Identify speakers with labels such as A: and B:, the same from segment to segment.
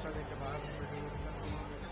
A: Rickshaw लेके बाहर बैठे हुए थे, अंकल जी बैठे।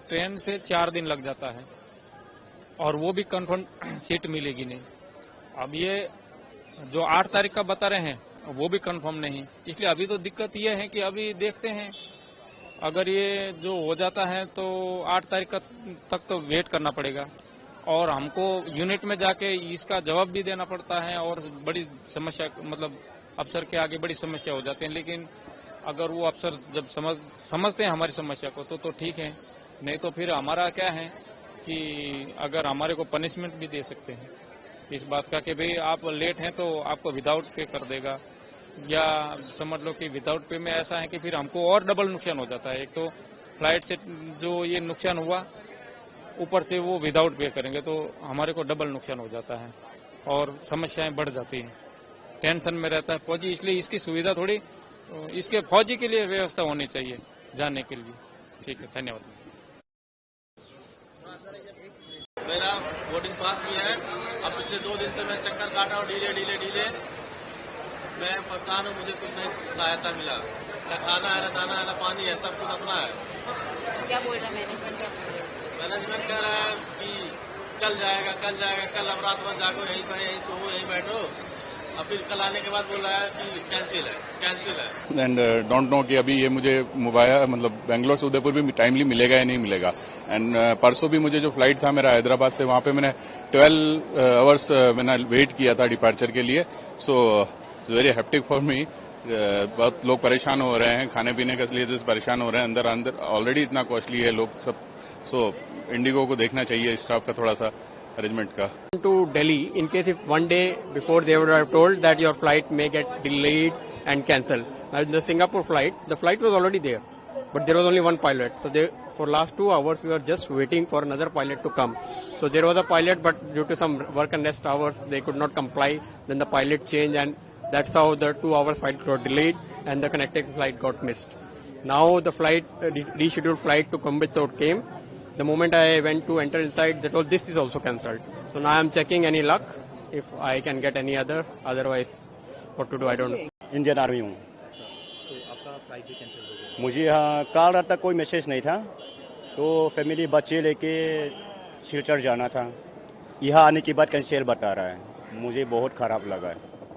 B: ट्रेन से 4 दिन लग जाता है और वो भी कंफर्म सीट मिलेगी नहीं। अब ये जो 8 तारीख का बता रहे हैं वो भी कंफर्म नहीं, इसलिए अभी तो दिक्कत ये है कि अभी देखते हैं, अगर ये जो हो जाता है तो 8 तारीख तक तो वेट करना पड़ेगा और हमको यूनिट में जाके इसका जवाब भी देना पड़ता है और बड़ी समस्या, मतलब अफसर के आगे बड़ी समस्या हो जाती है। लेकिन अगर वो अफसर जब समझते हैं हमारी समस्या को तो ठीक है, नहीं तो फिर हमारा क्या है कि अगर हमारे को पनिशमेंट भी दे सकते हैं इस बात का कि भाई आप लेट हैं तो आपको विदाउट पे कर देगा, या समझ लो कि विदाउट पे में ऐसा है कि फिर हमको और डबल नुकसान हो जाता है। एक तो फ्लाइट से जो ये नुकसान हुआ, ऊपर से वो विदाउट पे करेंगे तो हमारे को डबल नुकसान हो जाता है और समस्याएं बढ़ जाती हैं, टेंशन में रहता है फौजी। इसलिए इसकी सुविधा थोड़ी इसके फौजी के लिए व्यवस्था होनी चाहिए जाने के लिए। ठीक है, धन्यवाद।
C: मेरा बोर्डिंग पास भी है। अब पिछले 2 दिन से मैं चक्कर काटा और ढीले मैं परेशान हूँ, मुझे कुछ नहीं सहायता मिला, न खाना है, न दाना है, न पानी है, सब कुछ अपना है।
D: क्या बोल रहा मैनेजमेंट?
C: मैनेजमेंट कह रहा है कि कल जाएगा, कल अब रात भर जागो, यहीं सो, यहीं बैठो, और फिर कल आने के बाद बोल रहा है कि कैंसिल है।
E: एंड डोंट नो कि अभी ये मुझे मोबाइल मतलब बेंगलोर से उदयपुर भी टाइमली मिलेगा या नहीं मिलेगा। एंड परसों भी मुझे जो फ्लाइट था मेरा हैदराबाद से, वहां पे मैंने 12 आवर्स मैंने वेट किया था डिपार्चर के लिए। So very hepatic for me. बहुत लोग परेशान हो रहे हैं, खाने पीने के लिए परेशान हो रहे हैं, अंदर ऑलरेडी इतना कॉस्टली है लोग सब। सो इंडिगो को देखना चाहिए स्टाफ का थोड़ा सा arrangement ka.
F: To Delhi, in case if one day before they would have told that your flight may get delayed and cancelled. Now in the Singapore flight, the flight was already there, but there was only one pilot. So for last 2 hours we were just waiting for another pilot to come. So there was a pilot, but due to some work and rest hours, they could not comply. Then the pilot changed, and that's how the 2 hours flight got delayed and the connecting flight got missed. Now the flight, rescheduled flight to Coimbatore came. The moment I went to enter inside, they told this is also cancelled. So now I am checking any luck if I can get any other. Otherwise, what to do I don't know.
G: Indian army हूँ।
A: तो आपका flight भी cancel हो गया?
G: मुझे यहाँ कल रात तक कोई मैसेज नहीं था, तो फैमिली बच्चे लेके सिलचर जाना था। यहाँ आने के बाद कैंसिल बता रहा है, मुझे बहुत खराब लगा है।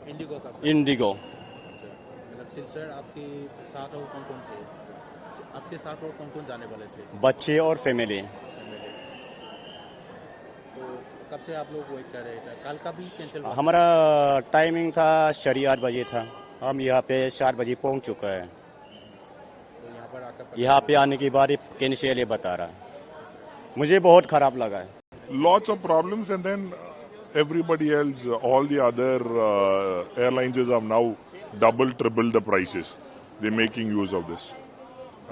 A: इंडिगो का?
G: इंडिगो।
A: मतलब सिलचर आपके साथ और कौन कौन थे? आपके साथ और कौन कौन जाने वाले थे?
G: बच्चे और फैमिली।
A: तो कब से आप लोग वेट कर रहे थे? कल का भी कैंसिल?
G: हमारा टाइमिंग था 8:30 बजे था, हम यहाँ पे 4 बजे पहुँच चुका है।
A: तो
G: यहाँ पे आने के बाद कैंसिल ये बता रहा है, मुझे बहुत खराब लगा है।
H: Lots of problems, and then everybody else, all the other airlines have now double, triple the prices. They're making use of this.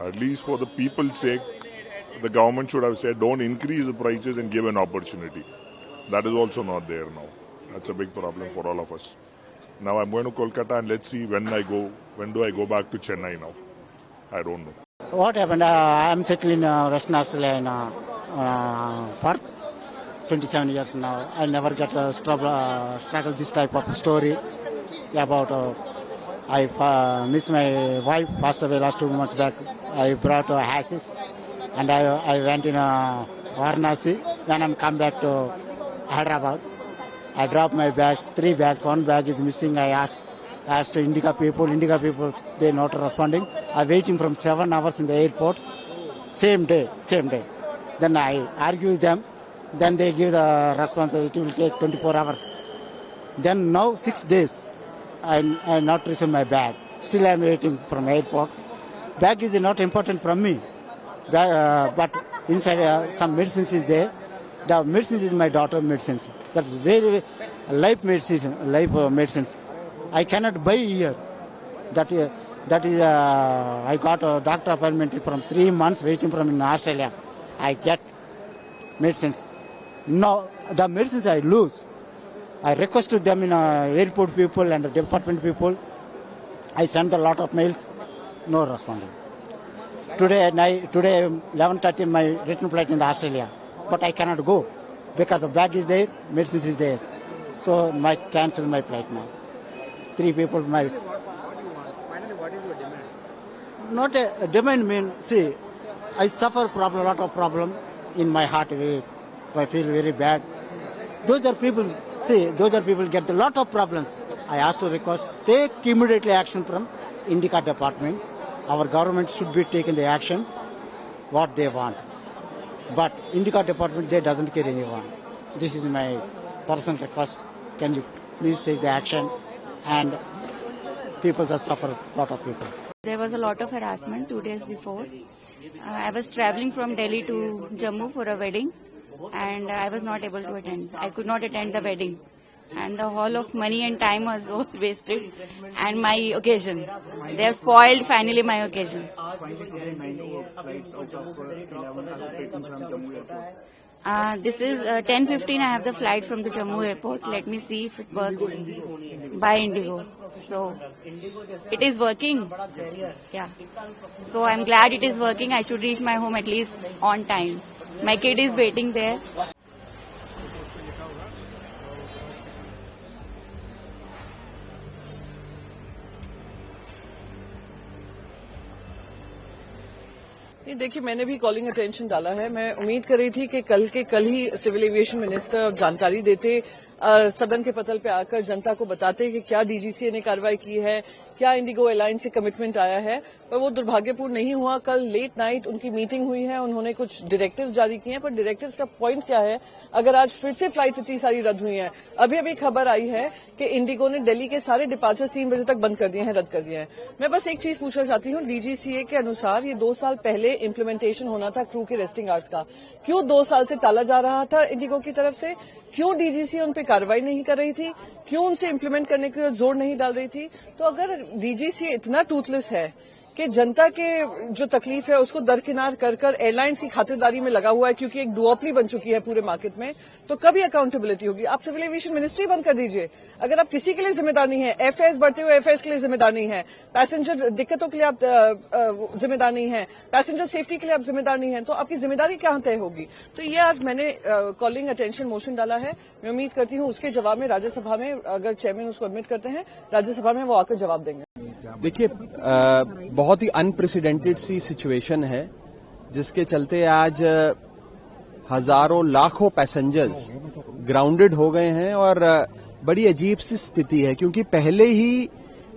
H: At least for the people's sake, the government should have said, don't increase the prices and give an opportunity. That is also not there now. That's a big problem for all of us. Now I'm going to Kolkata, and let's see when do I go back to Chennai now? I don't know.
I: What happened? I'm settled in Western Australia in Perth. 27 years now. I never get struggle this type of story about I miss my wife, passed away last 2 months back. I brought Hassis, and I went in Varanasi. When I come back to Hyderabad, I dropped my bags, 3 bags. 1 bag is missing. I asked Indigo people, they're not responding. I'm waiting from 7 hours in the airport. Same day. Then I argue with them. Then they give the response, it will take 24 hours. Then now 6 days, I not received my bag. Still I am waiting from airport. Bag is not important from me. But inside some medicines is there. The medicines is my daughter medicines. That's very life medicines. I cannot buy here. That is I got a doctor appointment from 3 months waiting from in Australia. I get medicines. No, the medicines I lose. I requested them in airport people and department people. I sent a lot of mails, no responding. Today 11:30 my return flight in Australia, but I cannot go because the bag is there, medicines is there. So I cancel my flight now. 3 people
A: Finally, what is your demand?
I: Not a demand mean, see, I suffer problem, lot of problem in my heart. I feel very bad. Those are people get a lot of problems. I ask to request, take immediately action from Indica department. Our government should be taking the action what they want. But Indica department, they doesn't care anyone. This is my personal request. Can you please take the action? And people have suffered, a lot of people.
D: There was a lot of harassment 2 days before. I was traveling from Delhi to Jammu for a wedding and I was not able to attend. I could not attend the wedding. And the whole of money and time was all wasted. And my occasion. They have spoiled finally my occasion. This is 10:15. I have the flight from the Jammu airport. Let me see if it works by Indigo. So it is working. Yeah. So I'm glad it is working. I should reach my home at least on time. My kid is waiting there.
J: देखिए, मैंने भी calling attention डाला है। मैं उम्मीद कर रही थी कि कल के कल ही सिविल एविएशन मिनिस्टर जानकारी देते, सदन के पटल पे आकर जनता को बताते कि क्या डीजीसीए ने कार्रवाई की है, क्या इंडिगो एयरलाइंस से कमिटमेंट आया है, पर वो दुर्भाग्यपूर्ण नहीं हुआ। कल लेट नाइट उनकी मीटिंग हुई है, उन्होंने कुछ डायरेक्टिव्स जारी किए हैं, पर डायरेक्टिव्स का पॉइंट क्या है अगर आज फिर से फ्लाइट्स इतनी सारी रद्द हुई हैं। अभी अभी खबर आई है कि इंडिगो ने दिल्ली के सारे डिपार्चर्स 3 बजे तक बंद कर दिए हैं, रद्द कर दिए हैं। मैं बस एक चीज पूछना चाहती हूँ, डीजीसीए के अनुसार ये 2 साल पहले इम्प्लीमेंटेशन होना था क्रू के रेस्टिंग आवर्स का, क्यों 2 साल से टाला जा रहा था इंडिगो की तरफ से? क्यों डीजीसीए उन पर कार्रवाई नहीं कर रही थी? क्यों उनसे इम्प्लीमेंट करने की जोर नहीं डाल रही थी? तो अगर डीजीसीए इतना टूथलेस है कि जनता के जो तकलीफ है उसको दरकिनार कर कर एयरलाइंस की खातिरदारी में लगा हुआ है, क्योंकि एक डुओपली बन चुकी है पूरे मार्केट में, तो कभी अकाउंटेबिलिटी होगी? आप सिविल एविएशन मिनिस्ट्री बंद कर दीजिए। अगर आप किसी के लिए जिम्मेदार नहीं है, एफएएस बढ़ते हुए एफएएस के लिए जिम्मेदार नहीं है, पैसेंजर दिक्कतों के लिए आप जिम्मेदार नहीं है, पैसेंजर सेफ्टी के लिए आप जिम्मेदार नहीं है, तो आपकी जिम्मेदारी कहां तय होगी? तो ये आज मैंने कॉलिंग अटेंशन मोशन डाला है। मैं उम्मीद करती हूं उसके जवाब में राज्यसभा में, अगर चेयरमैन उसको एडमिट करते हैं, राज्यसभा में वो आकर जवाब देंगे।
K: देखिए, बहुत ही अनप्रेसिडेंटेड सी सिचुएशन है जिसके चलते आज हजारों लाखों पैसेंजर्स ग्राउंडेड हो गए हैं और बड़ी अजीब सी स्थिति है, क्योंकि पहले ही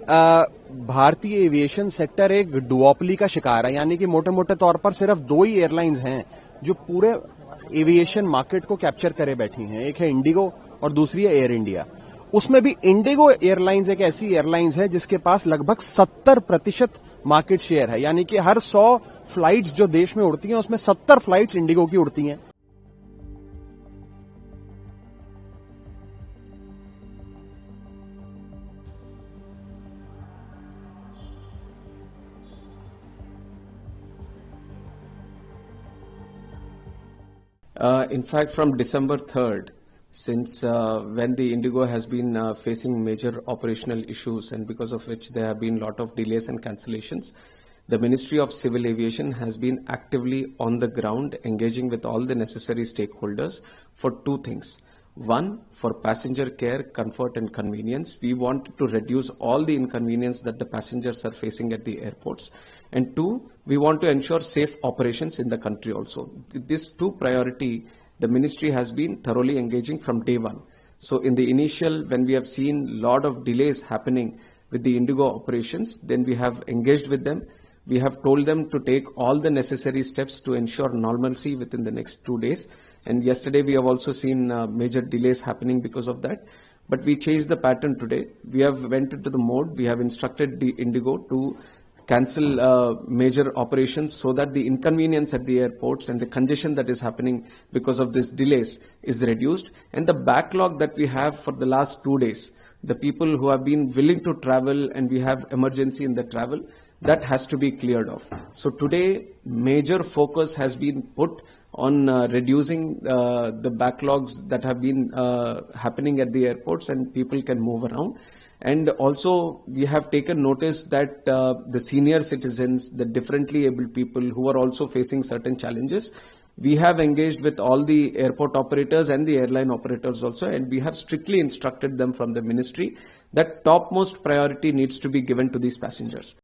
K: भारतीय एविएशन सेक्टर एक डुओपली का शिकार है। यानी कि मोटे मोटे तौर पर सिर्फ 2 ही एयरलाइंस हैं जो पूरे एविएशन मार्केट को कैप्चर करे बैठी हैं, एक है इंडिगो और दूसरी है एयर इंडिया। उसमें भी इंडिगो एयरलाइंस एक ऐसी एयरलाइंस है जिसके पास लगभग 70% मार्केट शेयर है। यानी कि हर 100 फ्लाइट्स जो देश में उड़ती हैं उसमें 70 फ्लाइट्स इंडिगो की उड़ती हैं।
L: In fact, from December 3rd, since when the Indigo has been facing major operational issues and because of which there have been a lot of delays and cancellations, the Ministry of Civil Aviation has been actively on the ground engaging with all the necessary stakeholders for 2 things. 1, for passenger care, comfort and convenience. We want to reduce all the inconvenience that the passengers are facing at the airports. And 2, we want to ensure safe operations in the country also. This 2 priority, the ministry has been thoroughly engaging from day one. So in the initial, when we have seen a lot of delays happening with the Indigo operations, then we have engaged with them. We have told them to take all the necessary steps to ensure normalcy within the next 2 days. And yesterday we have also seen major delays happening because of that. But we changed the pattern today. We have went into the mode. We have instructed the Indigo to cancel major operations so that the inconvenience at the airports and the congestion that is happening because of these delays is reduced. And the backlog that we have for the last 2 days, the people who have been willing to travel and we have emergency in the travel, that has to be cleared off. So today, major focus has been put on reducing the backlogs that have been happening at the airports and people can move around. And also, we have taken notice that the senior citizens, the differently abled people who are also facing certain challenges, we have engaged with all the airport operators and the airline operators also, and we have strictly instructed them from the ministry that topmost priority needs to be given to these passengers.